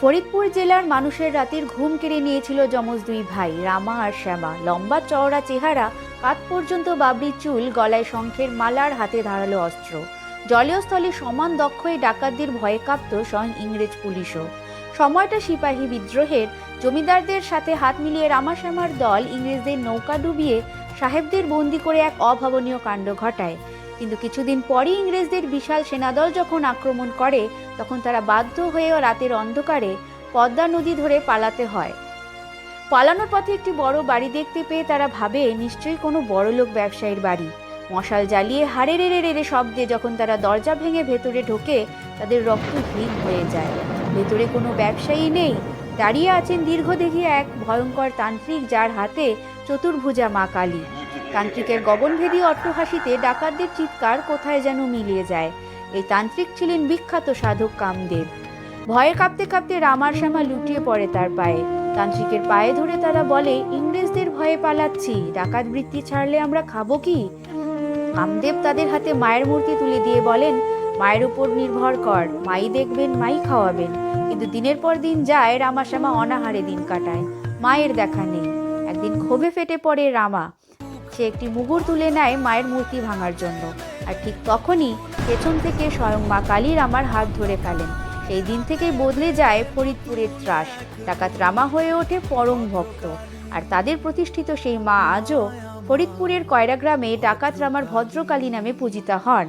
ফরিদপুর জেলার মানুষের রাতের ঘুম কেড়ে নিয়েছিল যমজ দুই ভাই রামা আর শ্যামা। লম্বা চওড়া চেহারা, কাঁধ পর্যন্ত বাবরি চুল, গলায় শঙ্খের মালার, হাতে ধারালো অস্ত্র। জলীয় স্থলে সমান দক্ষ এই ডাকাতদের ভয়ে কাঁপত স্বয়ং ইংরেজ পুলিশও। সময়টা সিপাহী বিদ্রোহের। জমিদারদের সাথে হাত মিলিয়ে রামা শ্যামার দল ইংরেজদের নৌকা ডুবিয়ে সাহেবদের বন্দি করে এক অভাবনীয় কাণ্ড ঘটায়। কিন্তু কিছুদিন পরই ইংরেজদের বিশাল সেনাদল যখন আক্রমণ করে, তখন তারা বাধ্য হয়েও রাতের অন্ধকারে পদ্মা নদী ধরে পালাতে হয়। পালানোর পথে একটি বড় বাড়ি দেখতে পেয়ে তারা ভাবে নিশ্চয়ই কোনো বড়লোক ব্যবসায়ীর বাড়ি। মশাল জ্বালিয়ে হাড়ে রেড়ে রেড়ে শব্দে যখন তারা দরজা ভেঙে ভেতরে ঢোকে, তাদের রক্ত হিম হয়ে যায়। ভেতরে কোনো ব্যবসায়ী নেই, দাঁড়িয়ে আছেন দীর্ঘদেহী এক ভয়ঙ্কর তান্ত্রিক, যার হাতে চতুর্ভুজা মা কালী। তান্ত্রিকের গগনভেদী অট্টহাসিতে ডাকাতদের চিৎকার কোথায় যেন মিলিয়ে যায়। এই তান্ত্রিক ছিলেন বিখ্যাত সাধক কামদেব। ভয়ে কাঁপতে কাঁপতে রামার শ্যামা লুটিয়ে পড়ে তার পায়ে। তান্ত্রিকের পায়ে ধরে তারা বলে, ইংরেজদের ভয়ে পালাচ্ছি, ডাকাত বৃত্তি ছাড়লে আমরা খাবো কি? কামদেব তাদের হাতে মায়ের মূর্তি তুলে দিয়ে বলেন, মায়ের উপর নির্ভর কর, মাই দেখবেন, মাই খাওয়াবেন। কিন্তু দিনের পর দিন যায়, রামা শ্যামা অনাহারে দিন কাটায়, মায়ের দেখা নেই। একদিন ক্ষোভে ফেটে পড়ে রামা। সে একটি মুগুর তুলে নেয় মায়ের মূর্তি ভাঙার জন্য, আর ঠিক তখনই পেছন থেকে স্বয়ং মা কালী রামার হাত ধরে ফেলেন। সেই দিন থেকেই বদলে যায় ফরিদপুরের ত্রাস। ডাকাত রামা হয়ে ওঠে পরম ভক্ত, আর তাদের প্রতিষ্ঠিত সেই মা আজও ফরিদপুরের কয়রা গ্রামে ডাকাত রামার ভদ্রকালী নামে পূজিতা হন।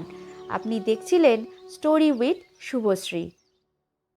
আপনি দেখছিলেন স্টোরি উইথ শুভশ্রী।